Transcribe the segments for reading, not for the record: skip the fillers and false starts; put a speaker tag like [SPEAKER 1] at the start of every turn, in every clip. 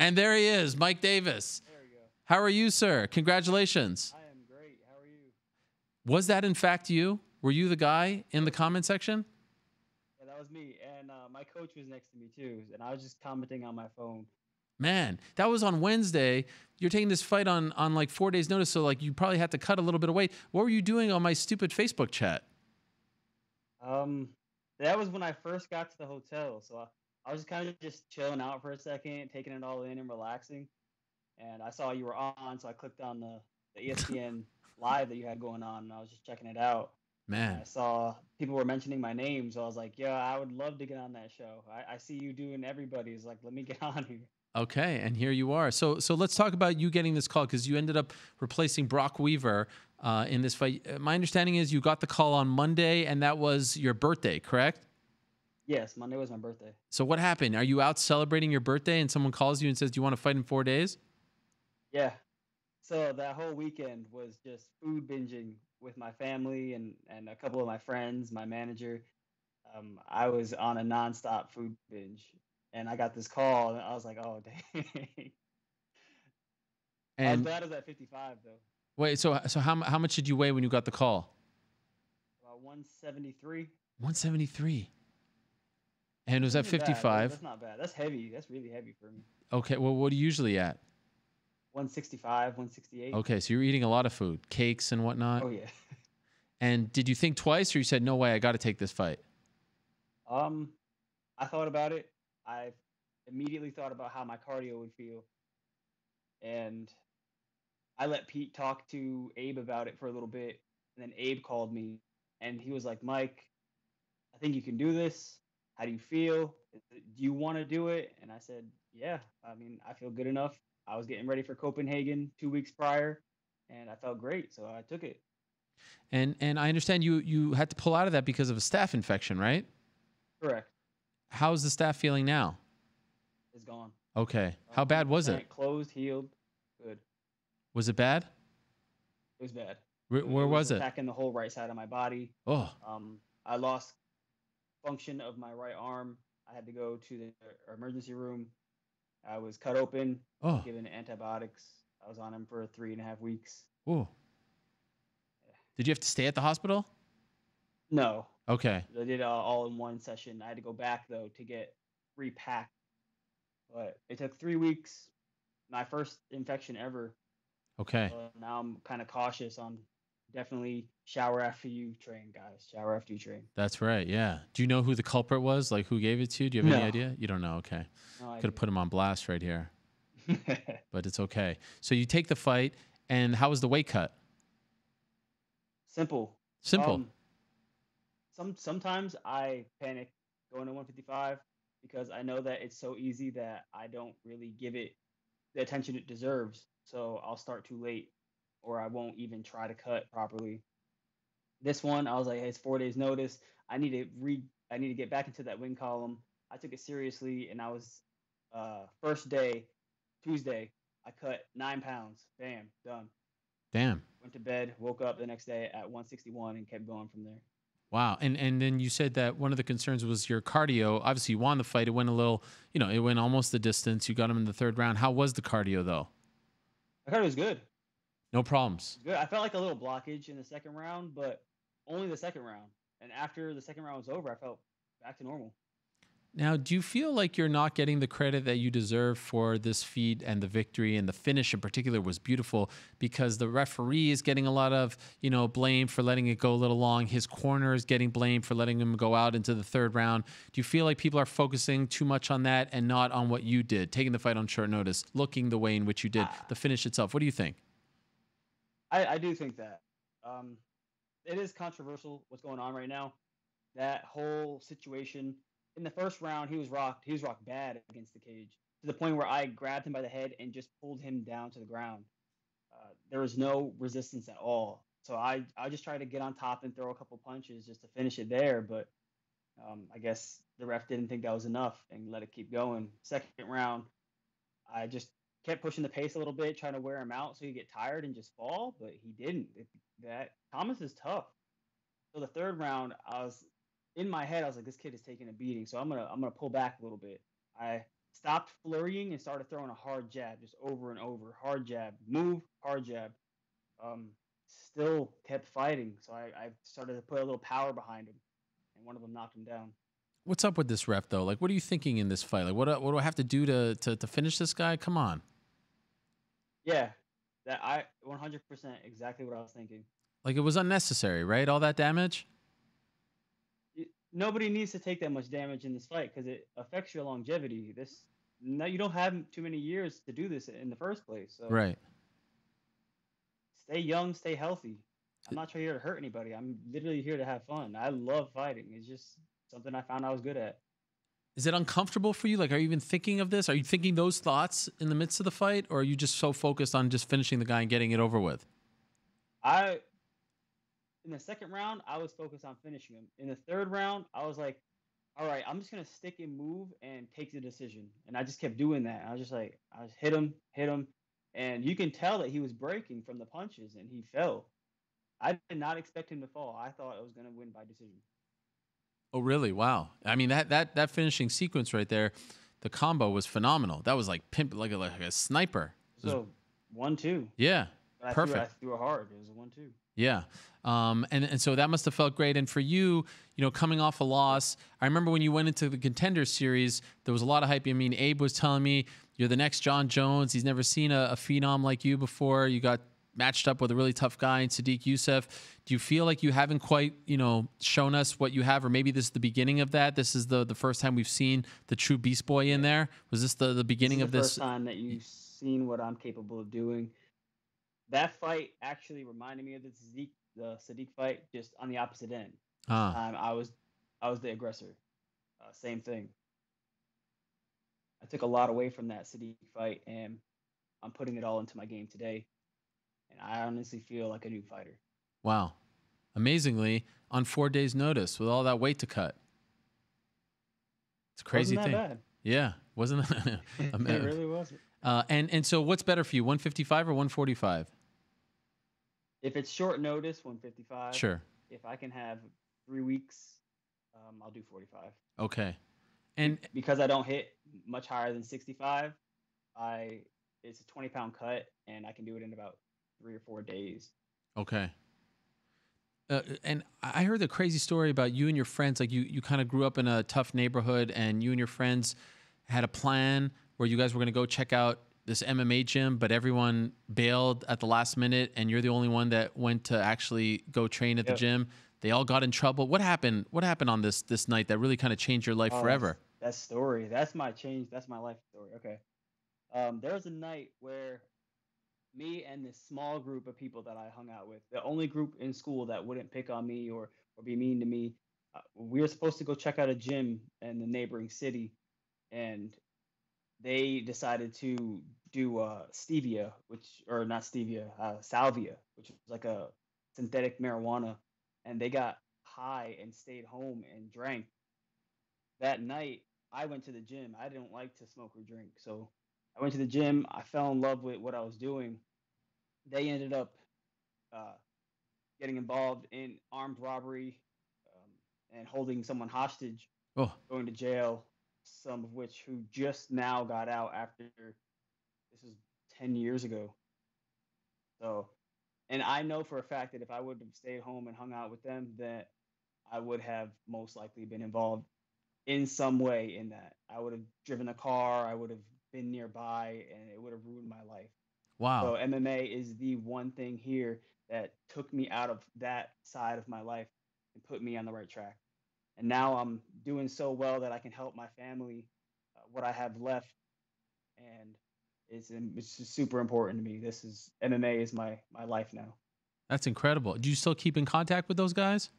[SPEAKER 1] And there he is, Mike Davis.
[SPEAKER 2] There we go.
[SPEAKER 1] How are you, sir? Congratulations.
[SPEAKER 2] I am great. How are you?
[SPEAKER 1] Was that in fact you? Were you the guy in the comment section?
[SPEAKER 2] Yeah, that was me. And my coach was next to me too, and I was just commenting on my phone.
[SPEAKER 1] Man, that was on Wednesday. You're taking this fight on like 4 days' notice, so like you probably had to cut a little bit of weight. What were you doing on my stupid Facebook chat?
[SPEAKER 2] That was when I first got to the hotel, so I was kind of just chilling out for a second, taking it all in and relaxing. And I saw you were on, so I clicked on the ESPN live that you had going on, and I was just checking it out. And
[SPEAKER 1] Man.
[SPEAKER 2] I saw people were mentioning my name, so I was like, yeah, I would love to get on that show. I see you doing everybody's, like, let me get on here.
[SPEAKER 1] Okay, and here you are. So let's talk about you getting this call because you ended up replacing Brock Weaver in this fight. My understanding is you got the call on Monday, and that was your birthday, correct?
[SPEAKER 2] Yes, Monday was my birthday.
[SPEAKER 1] So what happened? Are you out celebrating your birthday, and someone calls you and says, "Do you want to fight in 4 days?"
[SPEAKER 2] Yeah. So that whole weekend was just food binging with my family and a couple of my friends, my manager. I was on a nonstop food binge, and I got this call, and I was like, "Oh, dang!" I was
[SPEAKER 1] And
[SPEAKER 2] glad I was at 55 though,
[SPEAKER 1] wait, so how much did you weigh when you got the call?
[SPEAKER 2] about 173.
[SPEAKER 1] 173. And it was
[SPEAKER 2] Which
[SPEAKER 1] at
[SPEAKER 2] isn't bad.
[SPEAKER 1] 55.
[SPEAKER 2] That's not bad. That's heavy. That's really heavy for me.
[SPEAKER 1] Okay, well, what are you usually at?
[SPEAKER 2] 165, 168.
[SPEAKER 1] Okay, so you're eating a lot of food, cakes and whatnot.
[SPEAKER 2] Oh yeah.
[SPEAKER 1] And did you think twice, or you said, "No way, I got to take this fight"?
[SPEAKER 2] I thought about it. I immediately thought about how my cardio would feel, and I let Pete talk to Abe about it for a little bit, and then Abe called me, and he was like, "Mike, I think you can do this. How do you feel? Do you want to do it?" And I said, "Yeah. I mean, I feel good enough. I was getting ready for Copenhagen 2 weeks prior, and I felt great, so I took it."
[SPEAKER 1] And I understand you had to pull out of that because of a staph infection, right?
[SPEAKER 2] Correct.
[SPEAKER 1] How's the staph feeling now?
[SPEAKER 2] It's gone.
[SPEAKER 1] Okay. How bad was it?
[SPEAKER 2] 100% closed, healed, good.
[SPEAKER 1] Was it bad?
[SPEAKER 2] It was bad.
[SPEAKER 1] Where
[SPEAKER 2] It was
[SPEAKER 1] was it?
[SPEAKER 2] attacking the whole right side of my body.
[SPEAKER 1] Oh,
[SPEAKER 2] I lost function of my right arm. I had to go to the emergency room. I was cut open,
[SPEAKER 1] oh,
[SPEAKER 2] given antibiotics. I was on them for 3.5 weeks.
[SPEAKER 1] oh. Did you have to stay at the hospital?
[SPEAKER 2] No,
[SPEAKER 1] Okay.
[SPEAKER 2] I did all in one session. I had to go back though to get repacked, but it took 3 weeks. My first infection ever.
[SPEAKER 1] Okay.
[SPEAKER 2] So now I'm kind of cautious on definitely shower after you train, guys. Shower after you train.
[SPEAKER 1] That's right. Yeah. Do you know who the culprit was? Like who gave it to you? Do you have any
[SPEAKER 2] No,
[SPEAKER 1] idea? You don't know. Okay.
[SPEAKER 2] no
[SPEAKER 1] Could have
[SPEAKER 2] idea.
[SPEAKER 1] put him on blast right here, but it's okay. So you take the fight, and how was the weight cut?
[SPEAKER 2] Simple.
[SPEAKER 1] Simple.
[SPEAKER 2] Um, sometimes I panic going to 155 because I know that it's so easy that I don't really give it the attention it deserves. So I'll start too late, or I won't even try to cut properly. This one, I was like, hey, it's 4 days notice. I need to get back into that win column. I took it seriously, and I was first day, Tuesday, I cut 9 pounds. Bam, done.
[SPEAKER 1] Damn.
[SPEAKER 2] Went to bed, woke up the next day at 161, and kept going from there.
[SPEAKER 1] Wow. And then you said that one of the concerns was your cardio. Obviously, you won the fight. It went a little, it went almost the distance. You got him in the third round. How was the cardio, though?
[SPEAKER 2] My cardio was good.
[SPEAKER 1] No problems.
[SPEAKER 2] Good. I felt like a little blockage in the second round, but only the second round. And after the second round was over, I felt back to normal.
[SPEAKER 1] Now, do you feel like you're not getting the credit that you deserve for this feat and the victory, and the finish in particular was beautiful because the referee is getting a lot of, blame for letting it go a little long. His corner is getting blamed for letting him go out into the third round. Do you feel like people are focusing too much on that and not on what you did, taking the fight on short notice, looking the way in which you did, the finish itself? What do you think?
[SPEAKER 2] I do think that. It is controversial what's going on right now. That whole situation in the first round, he was rocked. He was rocked bad against the cage to the point where I grabbed him by the head and just pulled him down to the ground. There was no resistance at all. So I just tried to get on top and throw a couple punches just to finish it there. But I guess the ref didn't think that was enough and let it keep going. Second round, I just kept pushing the pace a little bit, trying to wear him out so he'd get tired and just fall, but he didn't. That Thomas is tough. So the third round, I was in my head, I was like, this kid is taking a beating, so I'm gonna pull back a little bit. I stopped flurrying and started throwing a hard jab just over and over. Hard jab, move, hard jab. Um, Still kept fighting. So I started to put a little power behind him, and one of them knocked him down.
[SPEAKER 1] What's up with this ref though? Like, what are you thinking in this fight? Like, what do I have to do to finish this guy? Come on.
[SPEAKER 2] Yeah, that I 100% exactly what I was thinking.
[SPEAKER 1] Like, it was unnecessary, right? All that damage.
[SPEAKER 2] Nobody needs to take that much damage in this fight because it affects your longevity. This no, you don't have too many years to do this in the first place. So
[SPEAKER 1] Right.
[SPEAKER 2] stay young, stay healthy. I'm not here to hurt anybody. I'm literally here to have fun. I love fighting. It's just something I found I was good at.
[SPEAKER 1] Is it uncomfortable for you? Like, are you even thinking of this? Are you thinking those thoughts in the midst of the fight, or are you just so focused on just finishing the guy and getting it over with?
[SPEAKER 2] I In the second round, I was focused on finishing him. In the third round, I was like, all right, I'm just gonna stick and move and take the decision. And I just kept doing that. I was just like, I just hit him, and you can tell that he was breaking from the punches, and he fell. I did not expect him to fall. I thought I was gonna win by decision.
[SPEAKER 1] Oh, really? Wow. I mean, that finishing sequence right there, the combo was phenomenal. That was like pimp, like a sniper. It was,
[SPEAKER 2] So 1-2.
[SPEAKER 1] yeah,
[SPEAKER 2] But I
[SPEAKER 1] perfect.
[SPEAKER 2] threw it hard. It was a 1-2.
[SPEAKER 1] Yeah. And so that must have felt great. And for you, coming off a loss, I remember when you went into the Contender Series, there was a lot of hype. I mean, Abe was telling me you're the next John Jones. He's never seen a phenom like you before. You got matched up with a really tough guy in Sadiq Youssef. Do you feel like you haven't quite, shown us what you have, or maybe this is the beginning of that? This is the first time we've seen the true Beast Boy in there. Was this the beginning of
[SPEAKER 2] The
[SPEAKER 1] this?
[SPEAKER 2] first time that you've seen what I'm capable of doing. That fight actually reminded me of the Sadiq fight, just on the opposite end. This
[SPEAKER 1] Ah,
[SPEAKER 2] time I was the aggressor. Same thing. I took a lot away from that Sadiq fight, and I'm putting it all into my game today. And I honestly feel like a new fighter.
[SPEAKER 1] wow. Amazingly, on 4 days' notice with all that weight to cut. It's a crazy
[SPEAKER 2] Wasn't that
[SPEAKER 1] thing.
[SPEAKER 2] bad?
[SPEAKER 1] Yeah, wasn't
[SPEAKER 2] It really wasn't.
[SPEAKER 1] and so what's better for you, 155 or 145?
[SPEAKER 2] If it's short notice, 155.
[SPEAKER 1] Sure.
[SPEAKER 2] If I can have 3 weeks, I'll do 45.
[SPEAKER 1] Okay. And
[SPEAKER 2] Because I don't hit much higher than 65, I it's a 20-pound cut, and I can do it in about 3 or 4 days.
[SPEAKER 1] okay. And I heard the crazy story about you and your friends. Like you kind of grew up in a tough neighborhood, and you and your friends had a plan where you guys were going to go check out this MMA gym, but everyone bailed at the last minute, and you're the only one that went to actually go train at the
[SPEAKER 2] Yep.
[SPEAKER 1] gym. They all got in trouble. What happened? What happened on this night that really kind of changed your life
[SPEAKER 2] Oh,
[SPEAKER 1] forever?
[SPEAKER 2] that story. That's my change. That's my life story. Okay. There was a night where me and this small group of people that I hung out with, the only group in school that wouldn't pick on me or be mean to me, we were supposed to go check out a gym in the neighboring city, and they decided to do stevia, which or not stevia, salvia, which is like a synthetic marijuana, and they got high and stayed home and drank. That night, I went to the gym. I didn't like to smoke or drink, so I went to the gym. I fell in love with what I was doing. They ended up uh, getting involved in armed robbery, and holding someone hostage,
[SPEAKER 1] Oh,
[SPEAKER 2] going to jail. Some of which who just now got out after this was 10 years ago. So, and I know for a fact that if I would have stayed home and hung out with them, that I would have most likely been involved in some way in that. I would have driven a car, I would have been nearby, and it would have ruined my life. So
[SPEAKER 1] wow.
[SPEAKER 2] MMA is the one thing here that took me out of that side of my life and put me on the right track. And now I'm doing so well that I can help my family, what I have left, and it's just super important to me. This is MMA is my life now.
[SPEAKER 1] That's incredible. Do you still keep in contact with those guys?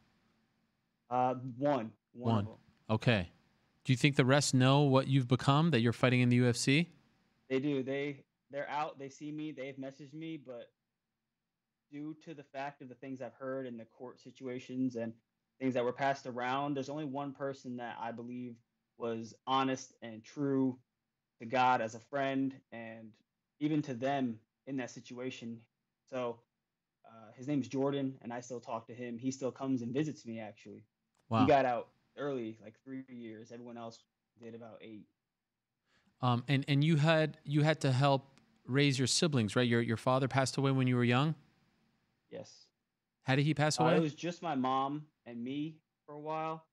[SPEAKER 2] One of
[SPEAKER 1] One.
[SPEAKER 2] them.
[SPEAKER 1] Okay. Do you think the rest know what you've become, that you're fighting in the UFC?
[SPEAKER 2] They do. They're out. They see me. They've messaged me, but due to the fact of the things I've heard in the court situations and things that were passed around, there's only one person that I believe was honest and true to God as a friend and even to them in that situation. So his name's Jordan, and I still talk to him. He still comes and visits me, actually. He
[SPEAKER 1] Wow.
[SPEAKER 2] got out early, like 3 years. Everyone else did about 8.
[SPEAKER 1] And you had to help raise your siblings, right? Your father passed away when you were young.
[SPEAKER 2] Yes.
[SPEAKER 1] How did he pass
[SPEAKER 2] It
[SPEAKER 1] away?
[SPEAKER 2] was just my mom and me for a while,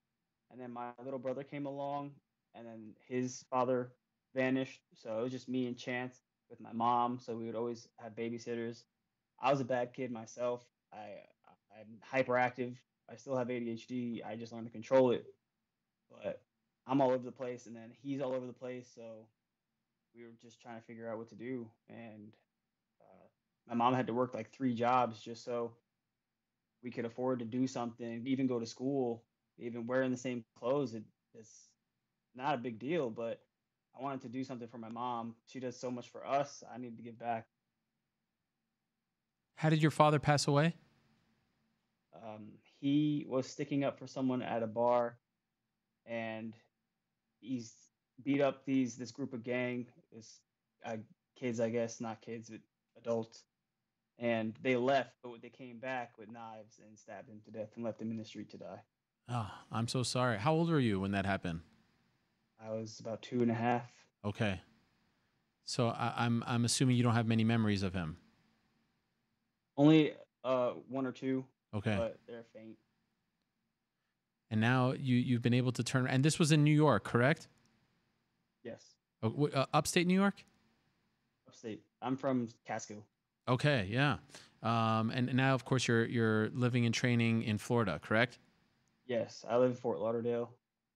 [SPEAKER 2] and then my little brother came along, and then his father vanished. So it was just me and Chance with my mom. So we would always have babysitters. I was a bad kid myself. I'm hyperactive. I still have ADHD. I just learned to control it, but I'm all over the place, and then he's all over the place. So we were just trying to figure out what to do, and my mom had to work like 3 jobs just so we could afford to do something, even go to school, even wearing the same clothes. It's not a big deal, but I wanted to do something for my mom. She does so much for us. I need to give back.
[SPEAKER 1] How did your father pass away?
[SPEAKER 2] He was sticking up for someone at a bar, and he's beat up this group of gang, this uh, kids, I guess, not kids, but adults. And they left, but they came back with knives and stabbed him to death and left him in the street to die.
[SPEAKER 1] Oh, I'm so sorry. How old were you when that happened?
[SPEAKER 2] I was about 2.5.
[SPEAKER 1] Okay. So I'm assuming you don't have many memories of him.
[SPEAKER 2] Only one or two,
[SPEAKER 1] Okay.
[SPEAKER 2] but they're faint.
[SPEAKER 1] And now you've been able to turn. And this was in New York, correct?
[SPEAKER 2] Yes,
[SPEAKER 1] Upstate New York.
[SPEAKER 2] upstate. I'm from Catskill.
[SPEAKER 1] Okay, yeah. And now, of course, you're living and training in Florida, correct?
[SPEAKER 2] Yes, I live in Fort Lauderdale,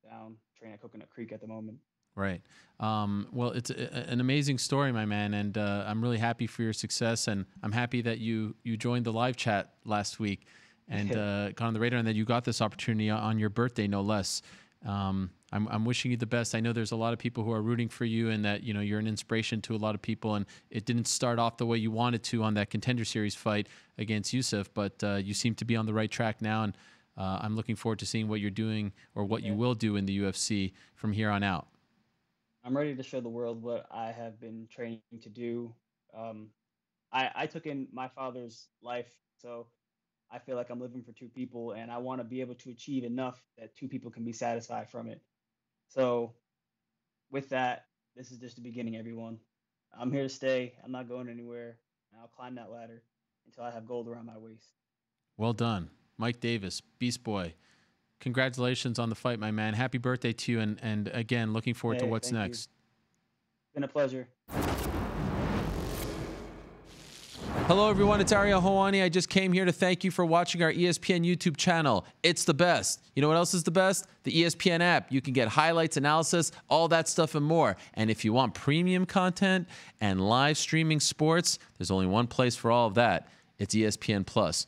[SPEAKER 2] down train at Coconut Creek at the moment.
[SPEAKER 1] Right. Well, it's an amazing story, my man, and I'm really happy for your success, and I'm happy that you joined the live chat last week and got on the radar, and that you got this opportunity on your birthday, no less. I'm wishing you the best. I know there's a lot of people who are rooting for you, and that you're an inspiration to a lot of people. And it didn't start off the way you wanted to on that Contender Series fight against Yusuf, but you seem to be on the right track now, and I'm looking forward to seeing what you're doing or what you will do in the UFC from here on out.
[SPEAKER 2] I'm ready to show the world what I have been training to do. Um, I took in my father's life, so I feel like I'm living for two people, and I want to be able to achieve enough that two people can be satisfied from it. So, with that, this is just the beginning, everyone. I'm here to stay. I'm not going anywhere, and I'll climb that ladder until I have gold around my waist.
[SPEAKER 1] Well done, Mike Davis, Beast Boy. Congratulations on the fight, my man. Happy birthday to you, and again, looking forward to what's
[SPEAKER 2] Thank you.
[SPEAKER 1] next.
[SPEAKER 2] It's been a pleasure.
[SPEAKER 1] Hello, everyone. It's Ariel Helwani. I just came here to thank you for watching our ESPN YouTube channel. It's the best. You know what else is the best? The ESPN app. You can get highlights, analysis, all that stuff and more. And if you want premium content and live streaming sports, there's only one place for all of that. It's ESPN Plus.